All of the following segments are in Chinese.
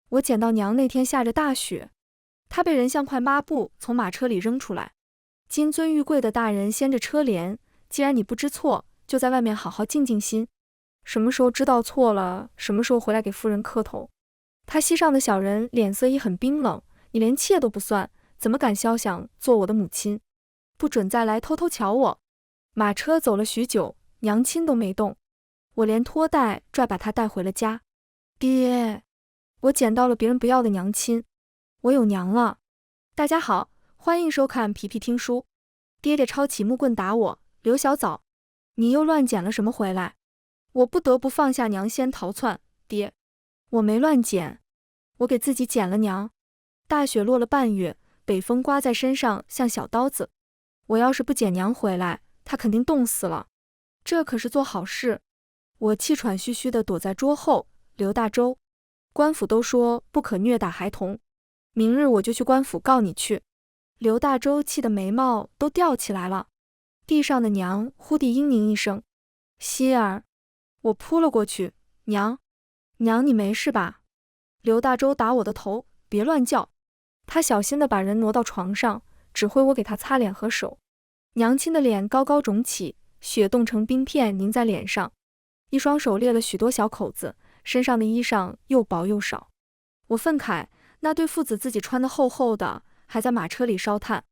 我捡到娘那天下着大雪，她被人像块抹布从马车里扔出来。金尊玉贵的大人掀着车帘，既然你不知错，就在外面好好静静心。什么时候知道错了，什么时候回来给夫人磕头。他膝上的小人脸色一很冰冷，你连妾都不算，怎么敢肖想做我的母亲？不准再来偷偷瞧我。马车走了许久，娘亲都没动，我连拖带拽把她带回了家。爹，我捡到了别人不要的娘亲，我有娘了。大家好，欢迎收看皮皮听书。爹爹抄起木棍打我，刘小枣，你又乱捡了什么回来？我不得不放下娘先逃窜。爹，我没乱捡，我给自己捡了娘。大雪落了半月，北风刮在身上像小刀子。我要是不捡娘回来，她肯定冻死了。这可是做好事。我气喘吁吁地躲在桌后。刘大周，官府都说不可虐打孩童，明日我就去官府告你去。刘大周气得眉毛都吊起来了。地上的娘忽地嘤咛一声，希儿，我扑了过去。娘，娘你没事吧？刘大周打我的头，别乱叫。他小心地把人挪到床上，指挥我给他擦脸和手。娘亲的脸高高肿起，血冻成冰片凝在脸上，一双手裂了许多小口子，身上的衣裳又薄又少。我愤慨，那对父子自己穿得厚厚的，还在马车里烧炭，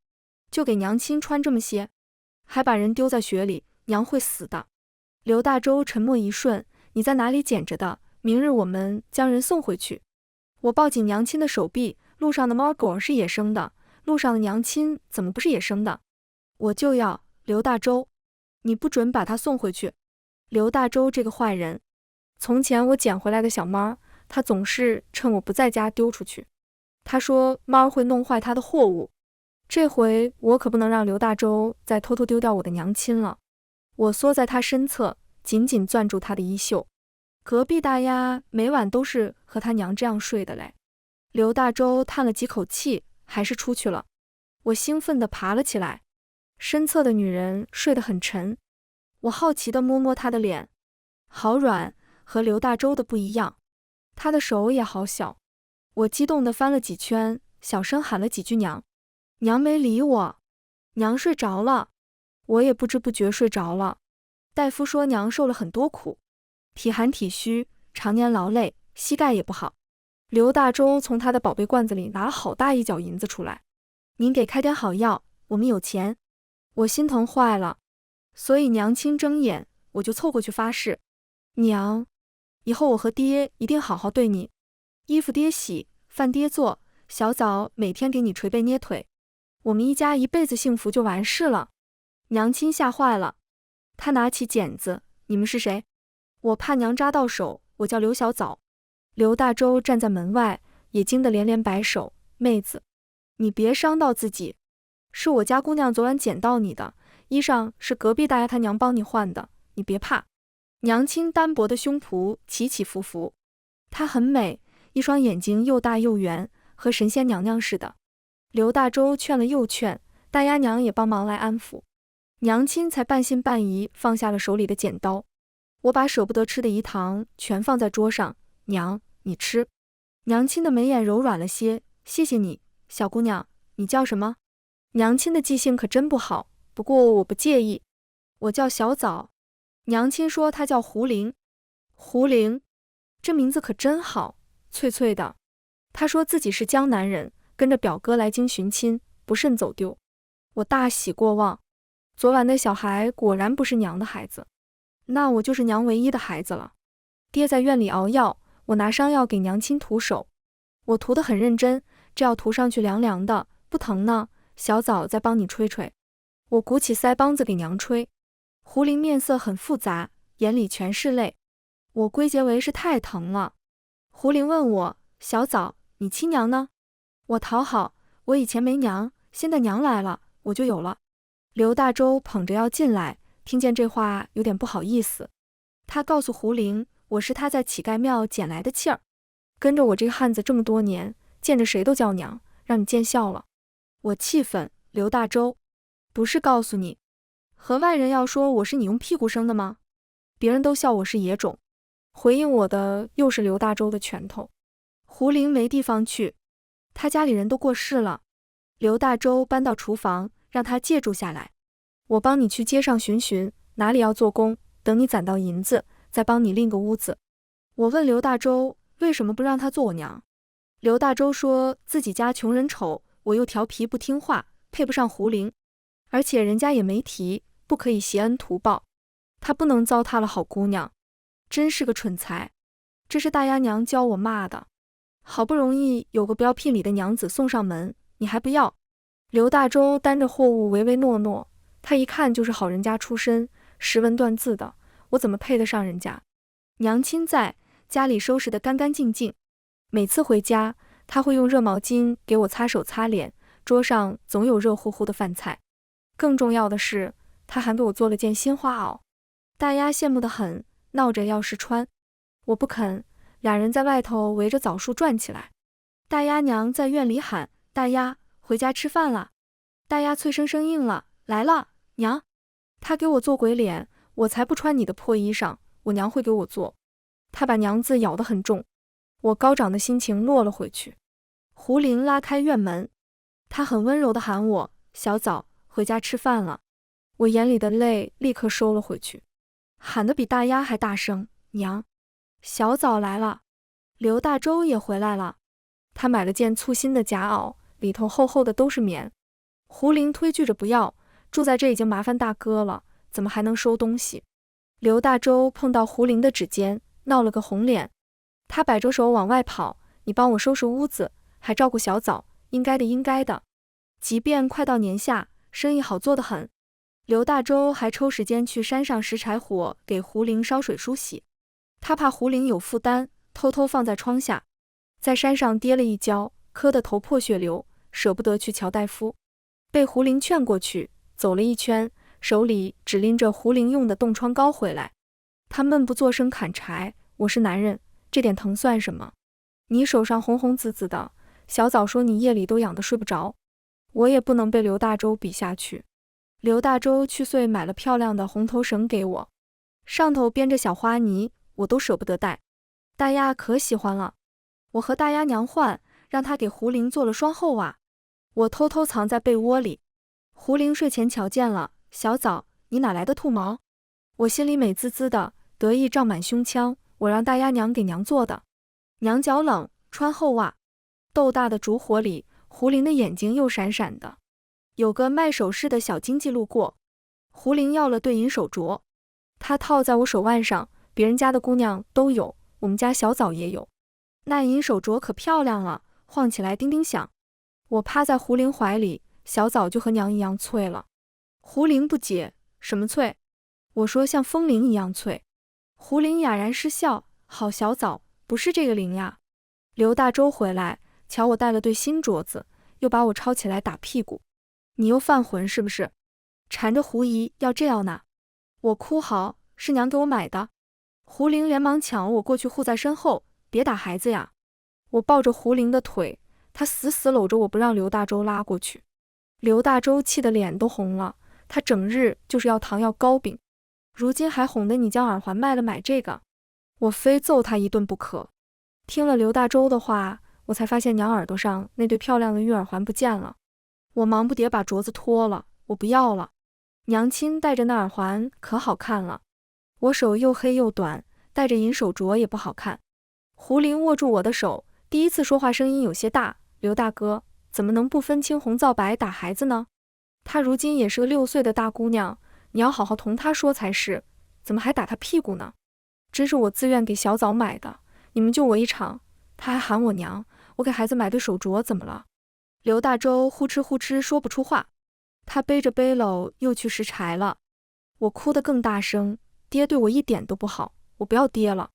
就给娘亲穿这么些，还把人丢在雪里，娘会死的。刘大周沉默一瞬，你在哪里捡着的？明日我们将人送回去。我抱紧娘亲的手臂，路上的猫狗是野生的，路上的娘亲怎么不是野生的？我就要刘大周，你不准把他送回去。刘大周这个坏人，从前我捡回来的小猫，他总是趁我不在家丢出去。他说猫会弄坏他的货物，这回我可不能让刘大周再偷偷丢掉我的娘亲了。我缩在他身侧，紧紧攥住他的衣袖。隔壁大丫每晚都是和他娘这样睡的嘞。刘大周叹了几口气，还是出去了。我兴奋地爬了起来，身侧的女人睡得很沉。我好奇地摸摸她的脸，好软，和刘大周的不一样。她的手也好小。我激动地翻了几圈，小声喊了几句娘。娘没理我，娘睡着了。我也不知不觉睡着了。大夫说娘受了很多苦，体寒体虚，常年劳累，膝盖也不好。刘大周从他的宝贝罐子里拿了好大一角银子出来，您给开点好药，我们有钱。我心疼坏了，所以娘亲睁眼，我就凑过去发誓，娘，以后我和爹一定好好对你，衣服爹洗，饭爹做，小枣每天给你捶背捏腿，我们一家一辈子幸福就完事了。娘亲吓坏了，她拿起剪子，你们是谁？我怕娘扎到手，我叫刘小枣。刘大周站在门外，也惊得连连摆手，妹子，你别伤到自己，是我家姑娘昨晚捡到你的，衣裳是隔壁大丫她娘帮你换的，你别怕。娘亲单薄的胸脯起起伏伏，她很美，一双眼睛又大又圆，和神仙娘娘似的。刘大周劝了又劝，大丫娘也帮忙来安抚，娘亲才半信半疑放下了手里的剪刀。我把舍不得吃的饴糖全放在桌上，娘，你吃。娘亲的眉眼柔软了些，谢谢你，小姑娘，你叫什么？娘亲的记性可真不好，不过我不介意，我叫小枣。娘亲说她叫胡玲。胡玲，这名字可真好，脆脆的。她说自己是江南人，跟着表哥来京寻亲，不慎走丢。我大喜过望，昨晚那小孩果然不是娘的孩子，那我就是娘唯一的孩子了。爹在院里熬药，我拿伤药给娘亲涂手，我涂得很认真，这药涂上去凉凉的，不疼呢。小枣再帮你吹吹。我鼓起腮帮子给娘吹。胡玲面色很复杂，眼里全是泪。我归结为是太疼了。胡玲问我，小枣，你亲娘呢？我讨好，我以前没娘，现在娘来了，我就有了。刘大周捧着药进来，听见这话有点不好意思。他告诉胡玲，我是他在乞丐庙捡来的气儿，跟着我这个汉子这么多年，见着谁都叫娘，让你见笑了。我气愤，刘大周，不是告诉你，和外人要说我是你用屁股生的吗？别人都笑我是野种，回应我的又是刘大周的拳头。胡玲没地方去，他家里人都过世了。刘大周搬到厨房，让他借住下来。我帮你去街上寻寻，哪里要做工，等你攒到银子，再帮你另个屋子。我问刘大周为什么不让他做我娘。刘大周说自己家穷人丑，我又调皮不听话，配不上胡玲，而且人家也没提不可以挟恩图报，他不能糟蹋了好姑娘，真是个蠢材。这是大丫娘教我骂的，好不容易有个不要聘礼的娘子送上门，你还不要。刘大周担着货物唯唯诺诺，他一看就是好人家出身，识文断字的，我怎么配得上人家？娘亲在，家里收拾得干干净净，每次回家他会用热毛巾给我擦手擦脸，桌上总有热乎乎的饭菜。更重要的是，他还给我做了件新花袄，大丫羡慕得很，闹着要试穿。我不肯，俩人在外头围着枣树转起来。大丫娘在院里喊：大丫，回家吃饭了。大丫脆生生应了：来了，娘。他给我做鬼脸，我才不穿你的破衣裳，我娘会给我做。他把娘字咬得很重，我高涨的心情落了回去。胡玲拉开院门，她很温柔地喊我：小枣，回家吃饭了。我眼里的泪立刻收了回去，喊得比大丫还大声：娘。小枣来了。刘大周也回来了，他买了件粗心的夹袄，里头厚厚的都是棉。胡玲推拒着不要，住在这已经麻烦大哥了，怎么还能收东西？刘大周碰到胡玲的指尖，闹了个红脸。他摆着手往外跑：你帮我收拾屋子，还照顾小枣，应该的应该的。即便快到年下，生意好做得很。刘大周还抽时间去山上拾柴火，给胡玲烧水梳洗。他怕胡玲有负担，偷偷放在窗下，在山上跌了一跤，磕得头破血流，舍不得去瞧大夫。被胡玲劝过去，走了一圈，手里只拎着胡玲用的冻疮膏回来。他闷不作声砍柴：我是男人，这点疼算什么？你手上红红紫紫的，小枣说你夜里都痒得睡不着。我也不能被刘大周比下去。刘大周去岁买了漂亮的红头绳给我，上头编着小花呢，我都舍不得戴。大丫可喜欢了，我和大丫娘换，让她给胡玲做了双厚袜。我偷偷藏在被窝里。胡玲睡前瞧见了：小枣，你哪来的兔毛？我心里美滋滋的，得意胀满胸腔。我让大丫娘给娘做的。娘脚冷，穿厚袜。豆大的烛火里，胡玲的眼睛又闪闪的。有个卖首饰的小经济路过，胡玲要了对银手镯，她套在我手腕上，别人家的姑娘都有，我们家小枣也有。那银手镯可漂亮了，晃起来叮叮响。我趴在胡玲怀里，小枣就和娘一样脆了。胡玲不解：什么脆？我说像风铃一样脆。胡玲哑然失笑：好小枣，不是这个铃呀。刘大周回来，瞧我带了对新镯子，又把我抄起来打屁股。你又犯浑是不是？缠着胡姨要这样呢？我哭嚎：是娘给我买的。胡玲连忙抢我过去护在身后：别打孩子呀。我抱着胡玲的腿，她死死搂着我不让刘大周拉过去。刘大周气得脸都红了，他整日就是要糖要糕饼，如今还哄得你将耳环卖了买这个，我非揍他一顿不可。听了刘大周的话，我才发现娘耳朵上那对漂亮的玉耳环不见了。我忙不迭把镯子脱了，我不要了。娘亲戴着那耳环可好看了，我手又黑又短，戴着银手镯也不好看。胡玲握住我的手，第一次说话声音有些大：刘大哥，怎么能不分青红皂白打孩子呢？她如今也是个6岁的大姑娘，你要好好同她说才是，怎么还打她屁股呢？真是我自愿给小枣买的，你们救我一场，她还喊我娘，我给孩子买对手镯怎么了？刘大周呼哧呼哧说不出话，他背着背篓又去拾柴了。我哭得更大声：爹对我一点都不好，我不要爹了。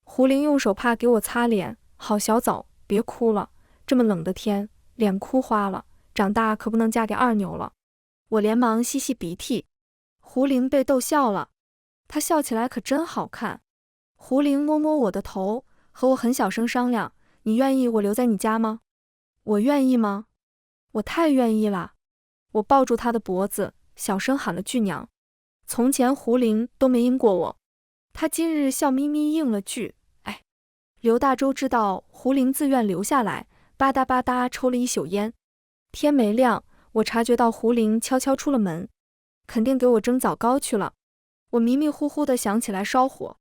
胡玲用手帕给我擦脸：好小枣，别哭了，这么冷的天，脸哭花了，长大可不能嫁给二牛了。我连忙吸吸鼻涕。胡玲被逗笑了，她笑起来可真好看。胡玲摸摸我的头，和我很小声商量：你愿意我留在你家吗？我愿意吗？我太愿意了。我抱住她的脖子，小声喊了句娘。从前胡玲都没应过我，她今日笑眯眯应了句：哎。刘大周知道胡林自愿留下来，吧嗒吧嗒抽了一宿烟。天没亮，我察觉到胡林悄悄出了门，肯定给我蒸枣糕去了。我迷迷糊糊地想起来烧火，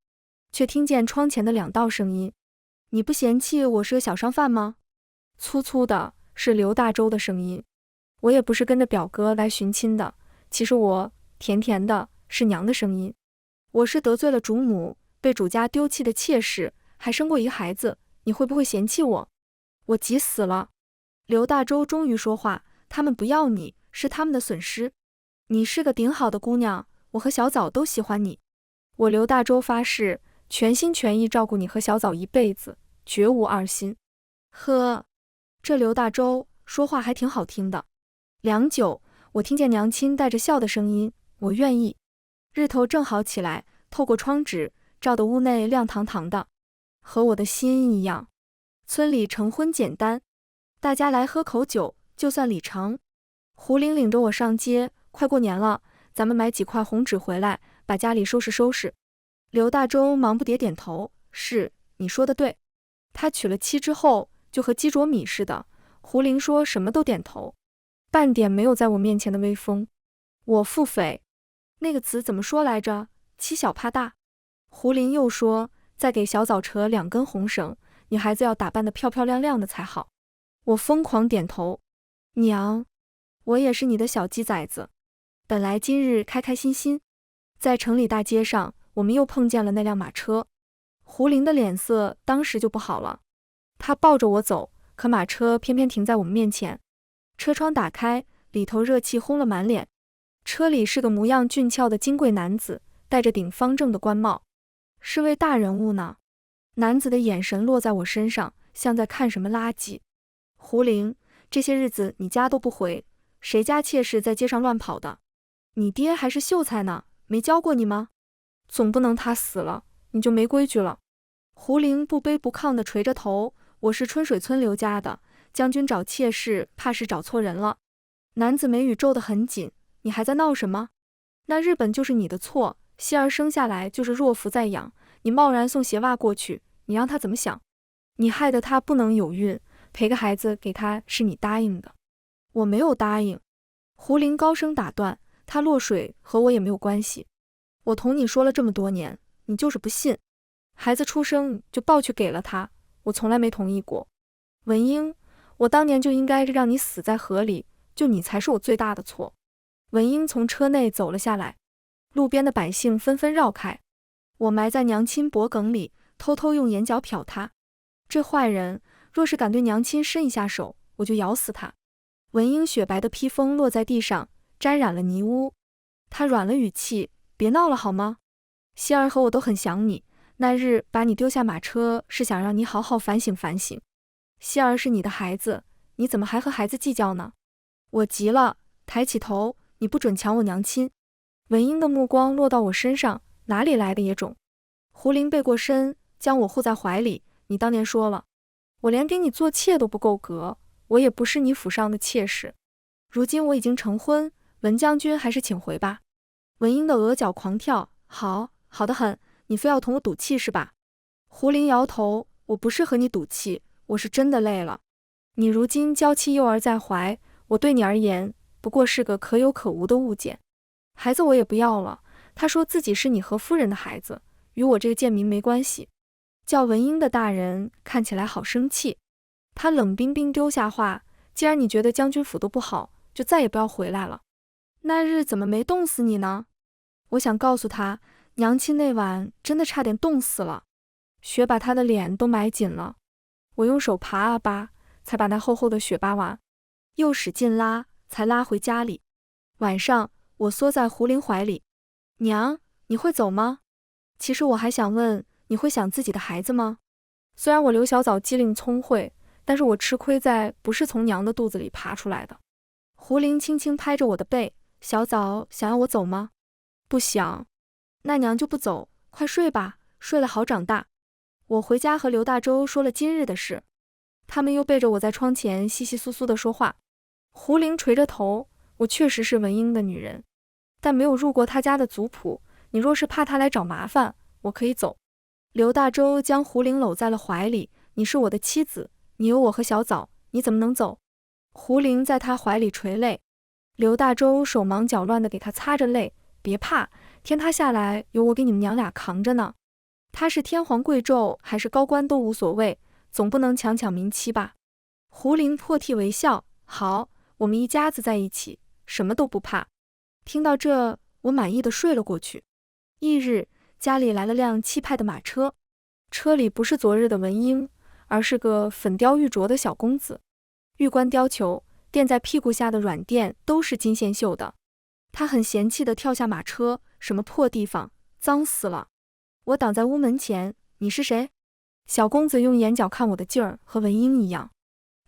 却听见窗前的2道声音：“你不嫌弃我是个小商贩吗？”粗粗的，是刘大周的声音。我也不是跟着表哥来寻亲的，其实我甜甜的是娘的声音。我是得罪了主母，被主家丢弃的妾室，还生过一个孩子，你会不会嫌弃我？我急死了。刘大周终于说话，他们不要你，是他们的损失。你是个顶好的姑娘，我和小枣都喜欢你。我刘大周发誓，全心全意照顾你和小枣一辈子，绝无二心。呵，这刘大周说话还挺好听的。良久，我听见娘亲带着笑的声音，我愿意。日头正好起来，透过窗纸，照得屋内亮堂堂的，和我的心一样。村里成婚简单，大家来喝口酒，就算礼成。胡玲领着我上街，快过年了，咱们买几块红纸回来，把家里收拾收拾。刘大周忙不迭点头，是，你说的对。他娶了妻之后，就和鸡啄米似的，胡玲说什么都点头，半点没有在我面前的威风。我腹诽，那个词怎么说来着？欺小怕大。胡玲又说，再给小枣扯2根红绳，女孩子要打扮得漂漂亮亮的才好。我疯狂点头，娘，我也是你的小鸡崽子。本来今日开开心心，在城里大街上，我们又碰见了那辆马车。胡玲的脸色当时就不好了，她抱着我走，可马车偏偏停在我们面前。车窗打开，里头热气轰了满脸。车里是个模样俊俏的金贵男子，戴着顶方正的官帽，是位大人物呢。男子的眼神落在我身上，像在看什么垃圾。胡玲，这些日子你家都不回，谁家妾室在街上乱跑的？你爹还是秀才呢，没教过你吗？总不能他死了，你就没规矩了。胡玲不卑不亢地垂着头，我是春水村刘家的，将军找妾室，怕是找错人了。男子眉宇皱得很紧，你还在闹什么？那日本就是你的错，希儿生下来就是弱妇在养，你贸然送鞋袜过去，你让他怎么想？你害得他不能有孕，赔个孩子给他是你答应的。我没有答应。胡玲高声打断，他落水和我也没有关系。我同你说了这么多年，你就是不信。孩子出生就抱去给了他，我从来没同意过。文英，我当年就应该让你死在河里，就你才是我最大的错。文英从车内走了下来，路边的百姓纷纷绕开。我埋在娘亲脖梗里，偷偷用眼角瞟他。这坏人，若是敢对娘亲伸一下手，我就咬死他。文英雪白的披风落在地上，沾染了泥污。他软了语气，别闹了好吗？希儿和我都很想你，那日把你丢下马车，是想让你好好反省反省。希儿是你的孩子，你怎么还和孩子计较呢？我急了，抬起头，你不准抢我娘亲。文英的目光落到我身上，哪里来的野种？胡玲背过身，将我护在怀里。你当年说了，我连给你做妾都不够格，我也不是你府上的妾室。如今我已经成婚，文将军还是请回吧。文英的额角狂跳，好，好得很，你非要同我赌气是吧？胡玲摇头，我不是和你赌气，我是真的累了。你如今娇妻幼儿在怀，我对你而言不过是个可有可无的物件。孩子我也不要了，他说自己是你何夫人的孩子，与我这个贱民没关系。叫文英的大人看起来好生气，他冷冰冰丢下话，既然你觉得将军府都不好，就再也不要回来了。那日怎么没冻死你呢？我想告诉他，娘亲那晚真的差点冻死了，雪把他的脸都埋紧了。我用手扒啊扒，才把那厚厚的雪扒完，又使劲拉，才拉回家里。晚上，我缩在胡玲怀里，娘，你会走吗？其实我还想问，你会想自己的孩子吗？虽然我刘小枣机灵聪慧，但是我吃亏在不是从娘的肚子里爬出来的。胡玲轻轻拍着我的背，小枣想要我走吗？不想。那娘就不走，快睡吧，睡了好长大。我回家和刘大周说了今日的事，他们又背着我在窗前窸窸窣窣地说话。胡玲垂着头，我确实是文英的女人，但没有入过她家的族谱，你若是怕她来找麻烦，我可以走。刘大洲将胡玲搂在了怀里，你是我的妻子，你有我和小枣，你怎么能走？胡玲在他怀里垂泪，刘大洲手忙脚乱地给他擦着泪，别怕，天塌下来有我给你们娘俩扛着呢。他是天皇贵胄还是高官都无所谓，总不能强抢民妻吧。胡玲破涕为笑，好，我们一家子在一起，什么都不怕。听到这，我满意的睡了过去。翌日，家里来了辆气派的马车，车里不是昨日的文英，而是个粉雕玉琢的小公子，玉冠貂裘，垫在屁股下的软垫都是金线绣的。他很嫌弃地跳下马车，什么破地方，脏死了。我挡在屋门前，你是谁？小公子用眼角看我的劲儿和文英一样，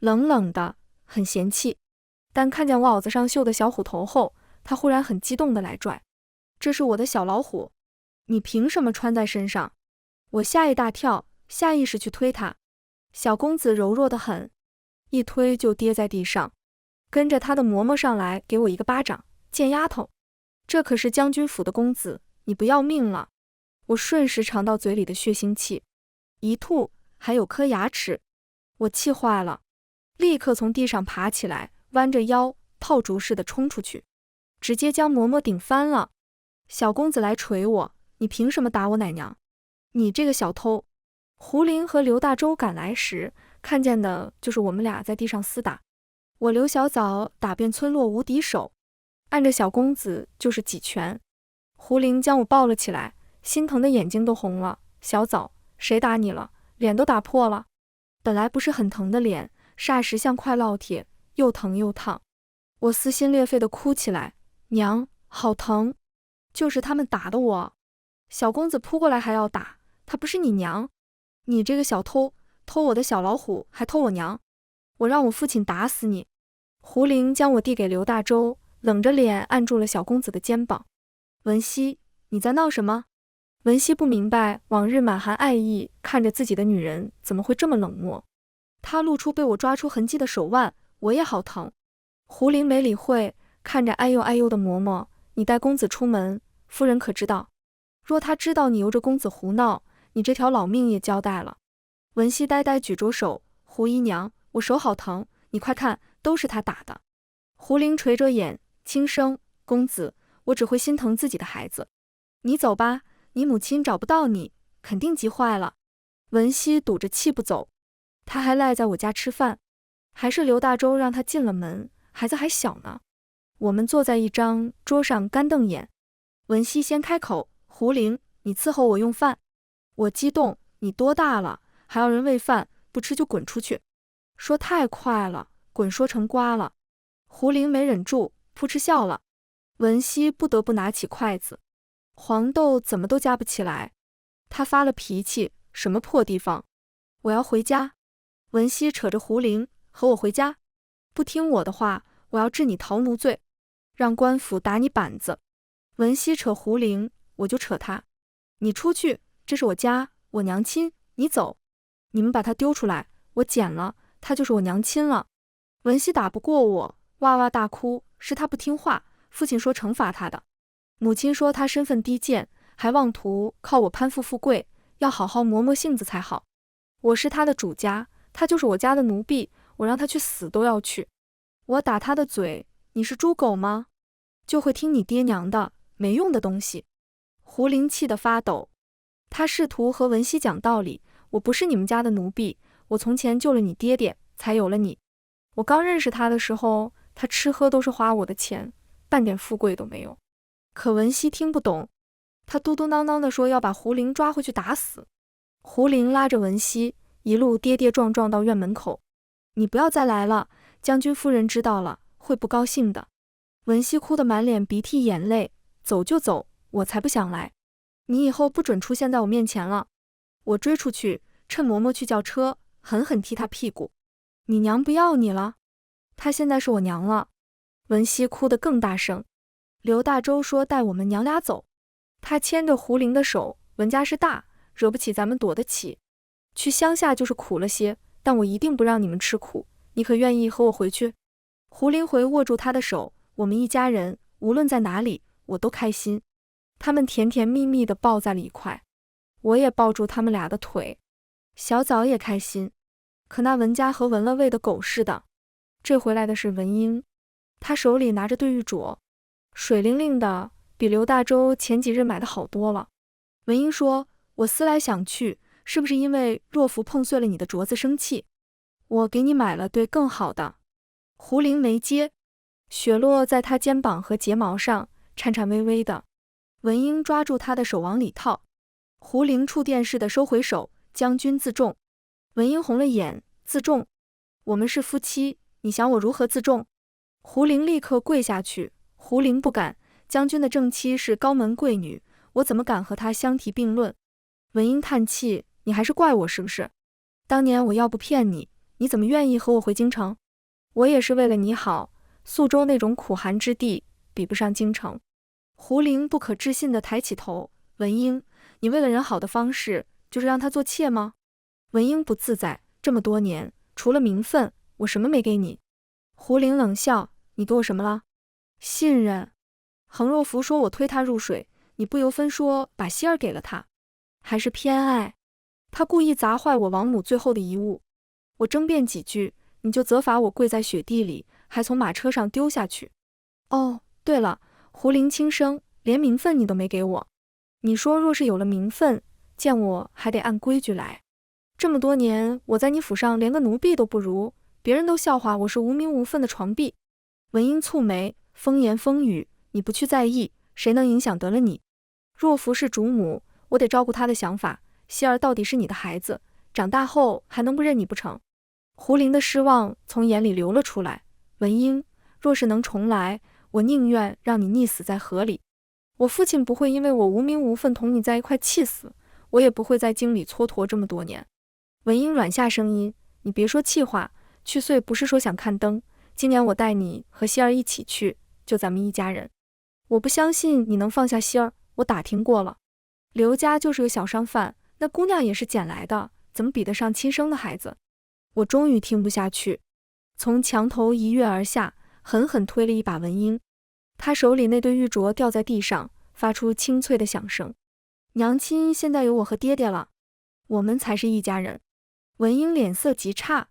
冷冷的，很嫌弃。但看见我袄子上绣的小虎头后，他忽然很激动地来拽，这是我的小老虎，你凭什么穿在身上？我吓一大跳，下意识去推他。小公子柔弱得很，一推就跌在地上，跟着他的嬷嬷上来给我一个巴掌，贱丫头，这可是将军府的公子，你不要命了？我瞬时尝到嘴里的血腥气，一吐还有颗牙齿，我气坏了，立刻从地上爬起来，弯着腰炮竹似的冲出去，直接将嬷嬷顶翻了。小公子来捶我，你凭什么打我奶娘？你这个小偷！胡玲和刘大洲赶来时，看见的就是我们俩在地上厮打。我刘小枣打遍村落无敌手，按着小公子就是几拳。胡玲将我抱了起来，心疼的眼睛都红了。小枣，谁打你了？脸都打破了。本来不是很疼的脸，霎时像块烙铁，又疼又烫。我撕心裂肺地哭起来，娘，好疼！就是他们打的我。小公子扑过来还要打，他不是你娘？你这个小偷，偷我的小老虎，还偷我娘！我让我父亲打死你！胡玲将我递给刘大洲，冷着脸按住了小公子的肩膀。文熙，你在闹什么？文熙不明白，往日满含爱意看着自己的女人怎么会这么冷漠。她露出被我抓出痕迹的手腕，我也好疼。胡玲没理会，看着哎呦哎呦的嬷嬷，你带公子出门，夫人可知道？若她知道你由着公子胡闹，你这条老命也交代了。文熙呆呆举着手，胡姨娘，我手好疼，你快看，都是他打的。胡玲垂着眼，轻声，公子，我只会心疼自己的孩子。你走吧，你母亲找不到你，肯定急坏了。文熙堵着气不走，他还赖在我家吃饭，还是刘大洲让他进了门，孩子还小呢。我们坐在一张桌上干瞪眼，文熙先开口，胡玲，你伺候我用饭。我激动，你多大了，还要人喂饭，不吃就滚出去。说太快了，滚说成瓜了。胡玲没忍住，扑哧笑了。文熙不得不拿起筷子，黄豆怎么都夹不起来。他发了脾气，什么破地方？我要回家。文熙扯着胡玲，和我回家。不听我的话，我要治你逃奴罪，让官府打你板子。文熙扯胡玲，我就扯他。你出去，这是我家，我娘亲，你走。你们把他丢出来，我捡了，他就是我娘亲了。文熙打不过我，哇哇大哭，是他不听话，父亲说惩罚他的。母亲说他身份低贱，还妄图靠我攀附富贵，要好好磨磨性子才好。我是他的主家，他就是我家的奴婢，我让他去死都要去。我打他的嘴，你是猪狗吗？就会听你爹娘的，没用的东西。胡玲气得发抖，他试图和文熙讲道理，我不是你们家的奴婢，我从前救了你爹爹，才有了你。我刚认识他的时候，他吃喝都是花我的钱，半点富贵都没有。可文熙听不懂，他嘟嘟囔囔地说要把胡玲抓回去打死。胡玲拉着文熙，一路跌跌撞撞到院门口。你不要再来了，将军夫人知道了，会不高兴的。文熙哭得满脸鼻涕眼泪，走就走，我才不想来。你以后不准出现在我面前了。我追出去，趁嬷嬷去叫车，狠狠踢他屁股。你娘不要你了，她现在是我娘了。文熙哭得更大声。刘大洲说带我们娘俩走，他牵着胡玲的手，文家是大，惹不起咱们躲得起。去乡下就是苦了些，但我一定不让你们吃苦，你可愿意和我回去？胡玲回握住他的手，我们一家人，无论在哪里，我都开心。他们甜甜蜜蜜地抱在了一块。我也抱住他们俩的腿。小枣也开心。可那文家和闻了喂的狗似的。这回来的是文英，他手里拿着对玉镯，水灵灵的，比刘大洲前几日买的好多了。文英说，我思来想去，是不是因为若福碰碎了你的镯子生气？我给你买了对更好的。胡玲没接，雪落在他肩膀和睫毛上，颤颤巍巍的。文英抓住他的手往里套，胡玲触电似的收回手，将军自重。文英红了眼，自重？我们是夫妻，你想我如何自重？胡玲立刻跪下去。胡玲不敢，将军的正妻是高门贵女，我怎么敢和她相提并论？文英叹气，你还是怪我是不是？当年我要不骗你，你怎么愿意和我回京城？我也是为了你好，宿州那种苦寒之地，比不上京城。胡玲不可置信地抬起头，文英，你为了人好的方式，就是让他做妾吗？文英不自在，这么多年，除了名分，我什么没给你？胡玲冷笑，你给我什么了？信任。恒若福说我推他入水，你不由分说把希儿给了他，还是偏爱？他故意砸坏我王母最后的遗物，我争辩几句，你就责罚我跪在雪地里，还从马车上丢下去。哦，对了，胡玲轻声，连名分你都没给我。你说若是有了名分，见我还得按规矩来。这么多年，我在你府上连个奴婢都不如，别人都笑话我是无名无分的床婢。文英蹙眉，风言风语，你不去在意，谁能影响得了你？若福是主母，我得照顾她的想法。希儿到底是你的孩子，长大后还能不认你不成？胡玲的失望从眼里流了出来。文英，若是能重来，我宁愿让你溺死在河里。我父亲不会因为我无名无分同你在一块气死，我也不会在京里蹉跎这么多年。文英软下声音，你别说气话，去岁不是说想看灯，今年我带你和希儿一起去，就咱们一家人。我不相信你能放下希儿，我打听过了，刘家就是个小商贩，那姑娘也是捡来的，怎么比得上亲生的孩子？我终于听不下去，从墙头一跃而下，狠狠推了一把文英。他手里那对玉镯掉在地上，发出清脆的响声。娘亲现在有我和爹爹了，我们才是一家人。文英脸色极差，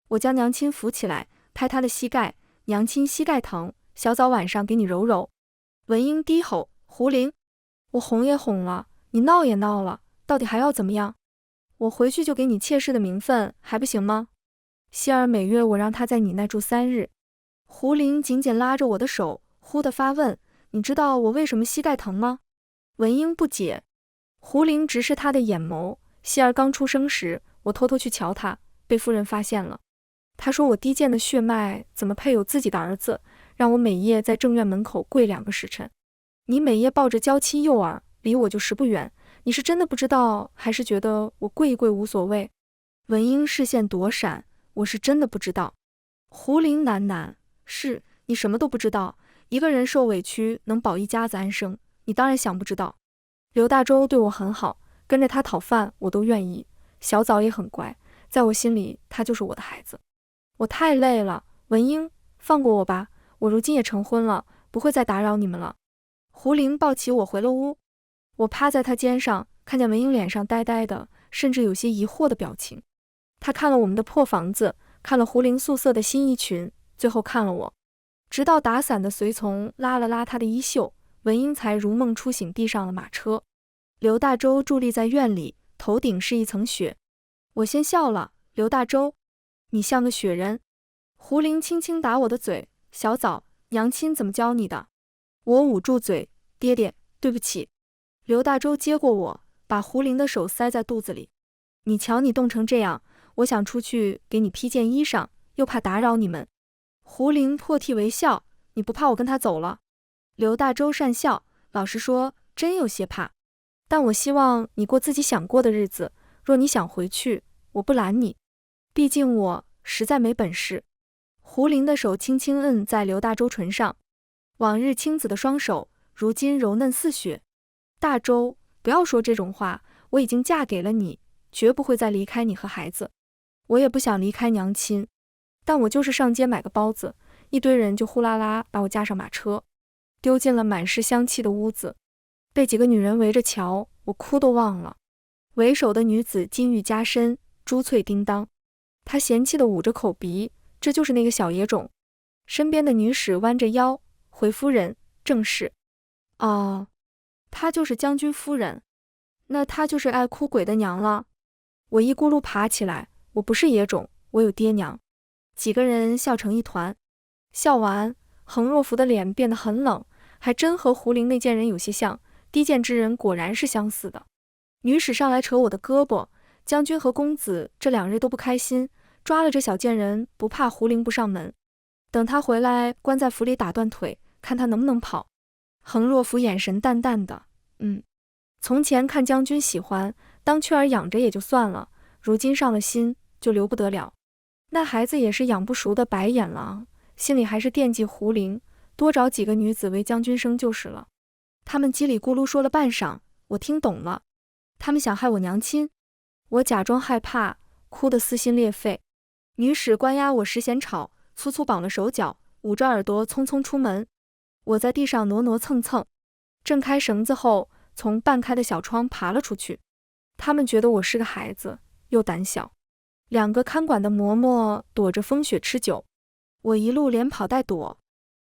我将娘亲扶起来，拍她的膝盖，娘亲膝盖疼，小早晚上给你揉揉。文英低吼，胡玲，我哄也哄了，你闹也闹了，到底还要怎么样？我回去就给你妾室的名分，还不行吗？希儿每月我让她在你那住3日。胡玲紧紧拉着我的手，忽地发问，你知道我为什么膝盖疼吗？文英不解。胡玲直视她的眼眸，希儿刚出生时，我偷偷去瞧她，被夫人发现了。她说我低贱的血脉怎么配有自己的儿子，让我每夜在正院门口跪2个时辰。你每夜抱着娇妻幼儿，离我就10不远，你是真的不知道，还是觉得我跪一跪无所谓？文英视线躲闪，我是真的不知道。胡玲喃喃，是你什么都不知道，一个人受委屈能保一家子安生，你当然想不知道。刘大洲对我很好，跟着他讨饭我都愿意，小枣也很乖，在我心里他就是我的孩子。我太累了，文英，放过我吧，我如今也成婚了，不会再打扰你们了。胡玲抱起我回了屋，我趴在他肩上，看见文英脸上呆呆的，甚至有些疑惑的表情。他看了我们的破房子，看了胡玲素色的新衣裙，最后看了我，直到打伞的随从拉了拉他的衣袖，文英才如梦初醒，地上了马车。刘大洲伫立在院里，头顶是一层雪。我先笑了，刘大洲，你像个雪人。胡玲轻轻打我的嘴，小枣，娘亲怎么教你的？我捂住嘴，爹爹，对不起。刘大洲接过我，把胡玲的手塞在肚子里。你瞧你冻成这样，我想出去给你披件衣裳，又怕打扰你们。胡玲破涕为笑，你不怕我跟他走了？刘大洲讪笑，老实说，真有些怕。但我希望你过自己想过的日子，若你想回去，我不拦你。毕竟我实在没本事。胡玲的手轻轻摁在刘大洲唇上，往日青紫的双手，如今柔嫩似雪。大洲，不要说这种话，我已经嫁给了你，绝不会再离开你和孩子。我也不想离开娘亲，但我就是上街买个包子，一堆人就呼啦啦把我架上马车，丢进了满是香气的屋子。被几个女人围着瞧，我哭都忘了。为首的女子金玉加身，珠翠叮当。她嫌弃地捂着口鼻，这就是那个小野种。身边的女使弯着腰，回夫人，正是。哦，她就是将军夫人，那她就是爱哭鬼的娘了。我一咕噜爬起来，我不是野种，我有爹娘。几个人笑成一团。笑完，恒若福的脸变得很冷，还真和胡林那贱人有些像，低贱之人果然是相似的。女使上来扯我的胳膊，将军和公子这2日都不开心，抓了这小贱人，不怕胡林不上门。等他回来，关在府里打断腿，看他能不能跑。恒若福眼神淡淡的，从前看将军喜欢，当雀儿养着也就算了，如今上了心，就留不得了。那孩子也是养不熟的白眼狼，心里还是惦记胡林，多找几个女子为将军生就是了。他们叽里咕噜说了半晌，我听懂了。他们想害我娘亲，我假装害怕，哭得撕心裂肺。女使关押我时嫌吵，粗粗绑了手脚，捂着耳朵匆匆出门。我在地上挪挪蹭蹭，挣开绳子后，从半开的小窗爬了出去。他们觉得我是个孩子，又胆小。2个看管的嬷嬷躲着风雪吃酒，我一路连跑带躲，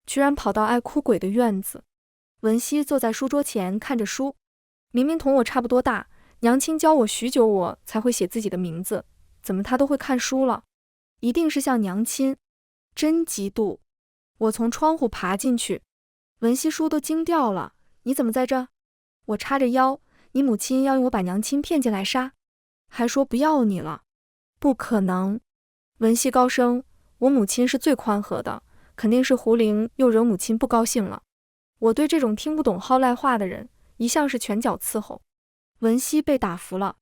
居然跑到爱哭鬼的院子。文熙坐在书桌前看着书，明明同我差不多大，娘亲教我许久，我才会写自己的名字，怎么她都会看书了？一定是像娘亲，真嫉妒。我从窗户爬进去，文熙书都惊掉了，你怎么在这？我叉着腰，你母亲要用我把娘亲骗进来杀，还说不要你了。不可能。文熙高声，我母亲是最宽和的，肯定是胡林又惹母亲不高兴了。我对这种听不懂好赖话的人，一向是拳脚伺候。文熙被打服了，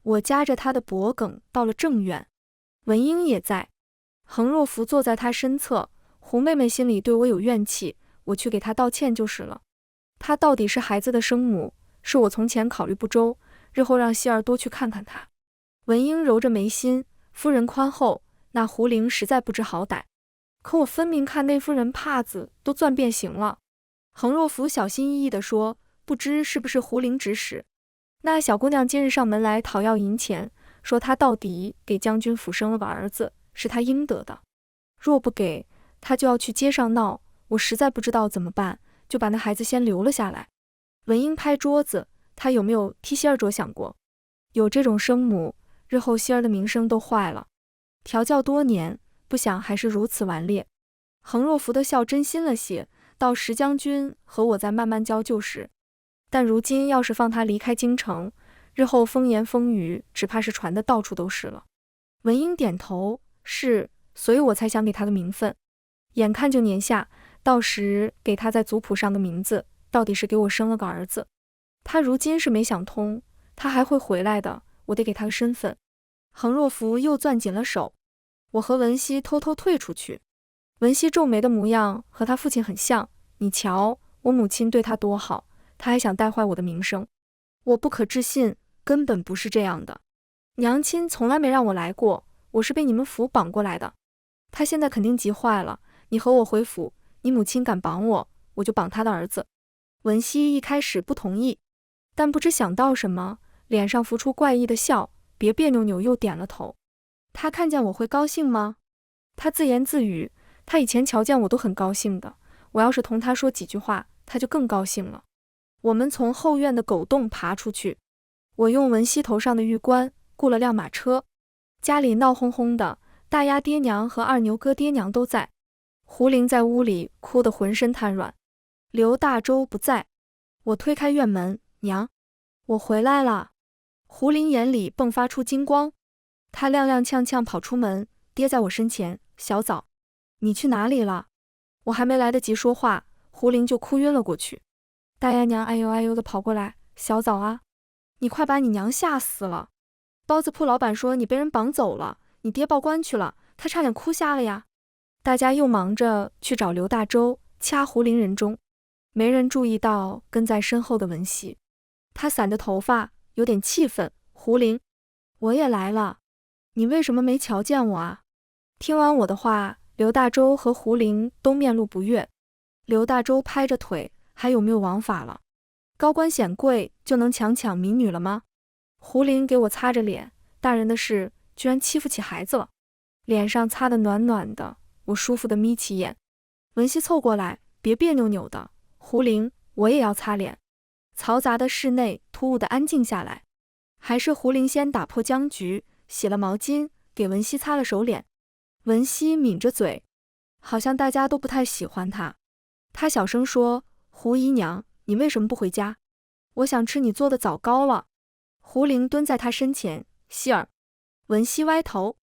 我夹着他的脖颈到了正院，文英也在。恒若福坐在他身侧，胡妹妹心里对我有怨气，我去给她道歉就是了。她到底是孩子的生母，是我从前考虑不周，日后让希儿多去看看她。文英揉着眉心，夫人宽厚，那胡林实在不知好歹。可我分明看那夫人帕子都攥变形了。恒若福小心翼翼地说，不知是不是胡林指使，那小姑娘今日上门来讨要银钱，说她到底给将军府生了个儿子，是她应得的，若不给，她就要去街上闹，我实在不知道怎么办，就把那孩子先留了下来。文英拍桌子，她有没有替希儿着想过？有这种生母，日后希儿的名声都坏了。调教多年，不想还是如此顽劣。恒若福的笑真心了些，到时将军和我再慢慢教就是。但如今要是放他离开京城，日后风言风语只怕是传得到处都是了。文英点头，是，所以我才想给他个名分，眼看就年下，到时给他在族谱上的名字，到底是给我生了个儿子。他如今是没想通，他还会回来的，我得给他个身份。恒若福又攥紧了手，我和文熙偷偷退出去。文熙皱眉的模样和他父亲很像，你瞧，我母亲对他多好，他还想带坏我的名声。我不可置信，根本不是这样的。娘亲从来没让我来过，我是被你们府绑过来的。他现在肯定急坏了，你和我回府，你母亲敢绑我，我就绑他的儿子。文熙一开始不同意，但不知想到什么，脸上浮出怪异的笑，别别扭扭又点了头。他看见我会高兴吗？他自言自语，他以前瞧见我都很高兴的，我要是同他说几句话，他就更高兴了。我们从后院的狗洞爬出去，我用文熙头上的玉冠雇了辆马车。家里闹哄哄的，大丫爹娘和二牛哥爹娘都在。胡林在屋里哭得浑身瘫软。刘大周不在，我推开院门，娘，我回来了。胡林眼里迸发出金光，他踉踉跄跄跑出门，跌在我身前，小枣，你去哪里了？我还没来得及说话，胡林就哭晕了过去。大丫娘哎呦哎呦的跑过来，小枣啊，你快把你娘吓死了。包子铺老板说你被人绑走了，你爹报官去了，他差点哭瞎了呀。大家又忙着去找刘大周，掐胡林人中，没人注意到跟在身后的文熙。他散着头发，有点气愤，胡林，我也来了，你为什么没瞧见我啊？听完我的话，刘大周和胡林都面露不悦。刘大周拍着腿，还有没有王法了？高官显贵就能强抢民女了吗？胡林给我擦着脸，大人的事居然欺负起孩子了。脸上擦得暖暖的，我舒服地眯起眼。文熙凑过来，别别扭扭的，胡林，我也要擦脸。嘈杂的室内突兀地安静下来，还是胡林先打破僵局，洗了毛巾，给文熙擦了手脸。文熙抿着嘴，好像大家都不太喜欢他。他小声说，胡姨娘，你为什么不回家？我想吃你做的枣糕了。胡林蹲在他身前，希儿。文熙歪头，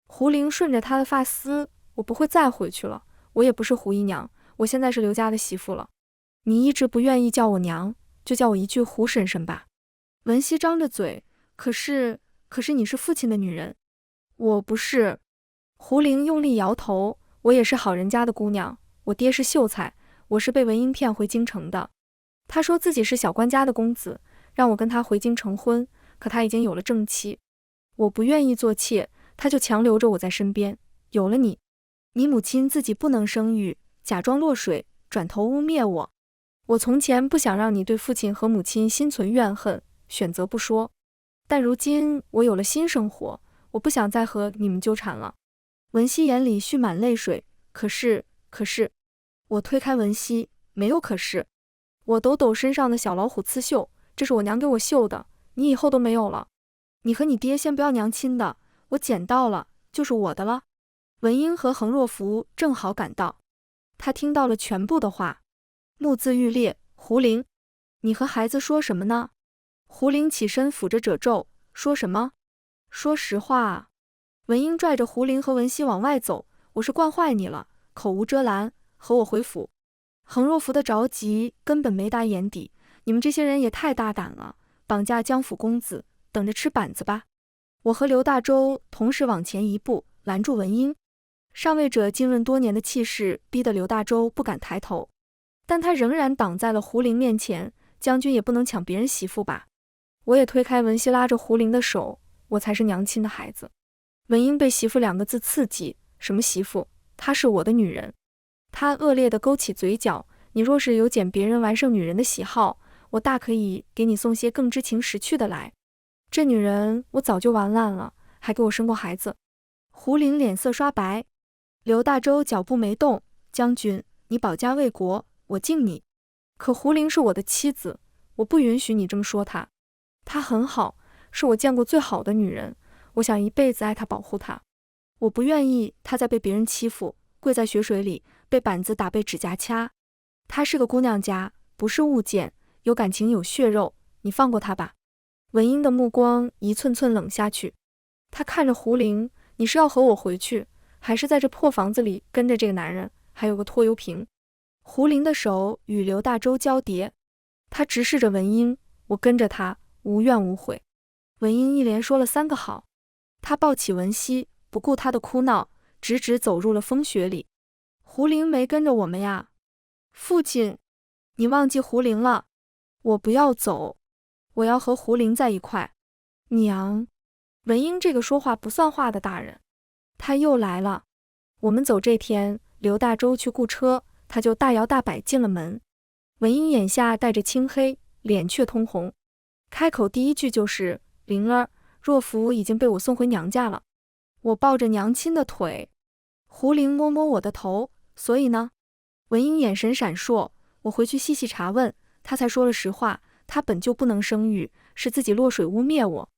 胡林顺着他的发丝，我不会再回去了，我也不是胡姨娘，我现在是刘家的媳妇了。你一直不愿意叫我娘，就叫我一句胡婶婶吧。文熙张着嘴，可是你是父亲的女人。我不是。胡林用力摇头，我也是好人家的姑娘，我爹是秀才，我是被文英骗回京城的。他说自己是小官家的公子，让我跟他回京成婚，可他已经有了正妻。我不愿意做妾，他就强留着我在身边。有了你，你母亲自己不能生育，假装落水，转头污蔑我。我从前不想让你对父亲和母亲心存怨恨，选择不说。但如今我有了新生活，我不想再和你们纠缠了。文熙眼里蓄满泪水，可是，我推开文熙，没有可是。我抖抖身上的小老虎刺绣，这是我娘给我绣的，你以后都没有了。你和你爹先不要娘亲的，我捡到了，就是我的了。文英和恒若福正好赶到，他听到了全部的话，目眦欲裂。胡林，你和孩子说什么呢？胡林起身抚着褶皱，说什么？说实话啊。文英拽着胡林和文熙往外走，我是惯坏你了，口无遮拦，和我回府。恒若福的着急根本没达眼底，你们这些人也太大胆了，绑架江府公子，等着吃板子吧。我和刘大周同时往前一步，拦住文英。上位者浸润多年的气势逼得刘大周不敢抬头，但他仍然挡在了胡林面前，将军也不能抢别人媳妇吧。我也推开文熙，拉着胡林的手，我才是娘亲的孩子。文英被媳妇2个字刺激，什么媳妇？她是我的女人。她恶劣地勾起嘴角，你若是有捡别人完胜女人的喜好，我大可以给你送些更知情识趣的来。这女人我早就玩烂了，还给我生过孩子。胡林脸色刷白，刘大周脚步没动，将军，你保家卫国，我敬你。可胡林是我的妻子，我不允许你这么说她。她很好，是我见过最好的女人，我想一辈子爱她保护她。我不愿意她再被别人欺负，跪在血水里，被板子打，被指甲掐。她是个姑娘家，不是物件，有感情有血肉，你放过她吧。文英的目光一寸寸冷下去，她看着胡林，你是要和我回去，还是在这破房子里跟着这个男人，还有个拖油瓶？胡林的手与刘大周交叠，他直视着文英，我跟着他，无怨无悔。文英一连说了3个好，他抱起文熙，不顾他的哭闹，直直走入了风雪里。胡林没跟着我们呀？父亲，你忘记胡林了？我不要走，我要和胡林在一块。娘，文英这个说话不算话的大人，他又来了。我们走这天，刘大周去雇车，他就大摇大摆进了门。文英眼下带着青黑，脸却通红，开口第一句就是灵儿，若福已经被我送回娘家了。我抱着娘亲的腿，胡林摸摸我的头，所以呢？文英眼神闪烁，我回去细细查问，他才说了实话，他本就不能生育，是自己落水污蔑我。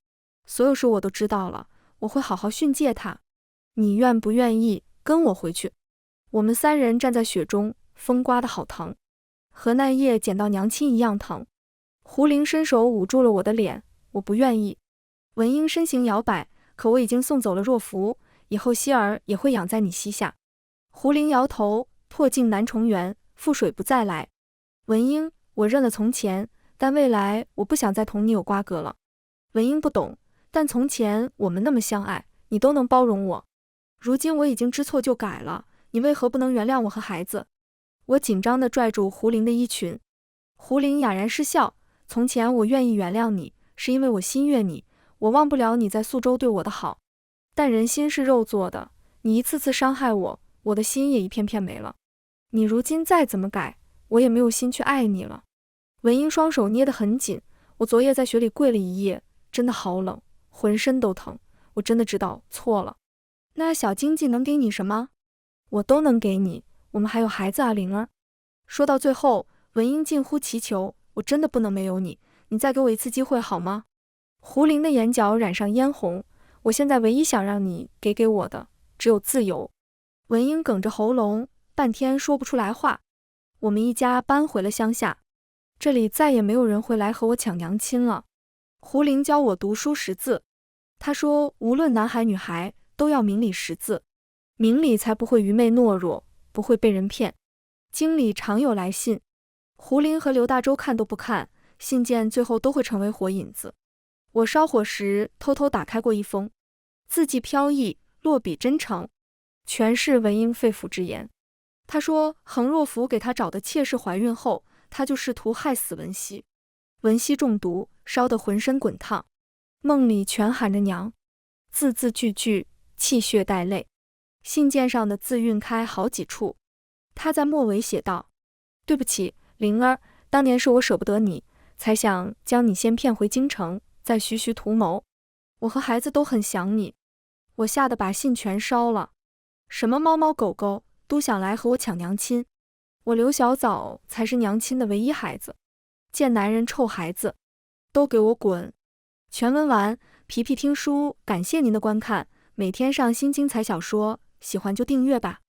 所有事我都知道了，我会好好训诫他。你愿不愿意跟我回去？我们3人站在雪中，风刮得好疼，和那夜捡到娘亲一样疼。胡林伸手捂住了我的脸，我不愿意。文英身形摇摆，可我已经送走了若福，以后希儿也会养在你膝下。胡林摇头，破镜难重圆，覆水不再来。文英，我认了从前，但未来我不想再同你有瓜葛了。文英不懂，但从前我们那么相爱，你都能包容我。如今我已经知错就改了，你为何不能原谅我和孩子？我紧张地拽住胡林的衣裙。胡林哑然失笑，从前我愿意原谅你，是因为我心悦你，我忘不了你在宿州对我的好。但人心是肉做的，你一次次伤害我，我的心也一片片没了。你如今再怎么改，我也没有心去爱你了。文英双手捏得很紧，我昨夜在雪里跪了一夜，真的好冷，浑身都疼，我真的知道错了。那小经济能给你什么？我都能给你，我们还有孩子啊，灵儿。说到最后，文英近乎祈求，我真的不能没有你，你再给我一次机会好吗？胡林的眼角染上嫣红，我现在唯一想让你给我的，只有自由。文英哽着喉咙，半天说不出来话。我们一家搬回了乡下，这里再也没有人会来和我抢娘亲了。胡林教我读书识字，他说无论男孩女孩都要明理识字，明理才不会愚昧懦弱，不会被人骗。经理常有来信，胡林和刘大洲看都不看，信件最后都会成为火引子。我烧火时偷偷打开过一封，字迹飘逸，落笔真诚，全是文英肺腑之言。他说恒若甫给他找的妾室怀孕后，他就试图害死文熙，文熙中毒，烧得浑身滚烫，梦里全喊着娘，字字句句泣血带泪。信件上的字晕开好几处。他在末尾写道：对不起，灵儿，当年是我舍不得你，才想将你先骗回京城，再徐徐图谋。我和孩子都很想你，我吓得把信全烧了。什么猫猫狗狗都想来和我抢娘亲，我刘小枣才是娘亲的唯一孩子，见男人臭孩子，都给我滚！全文完，皮皮听书感谢您的观看，每天上新精彩小说，喜欢就订阅吧。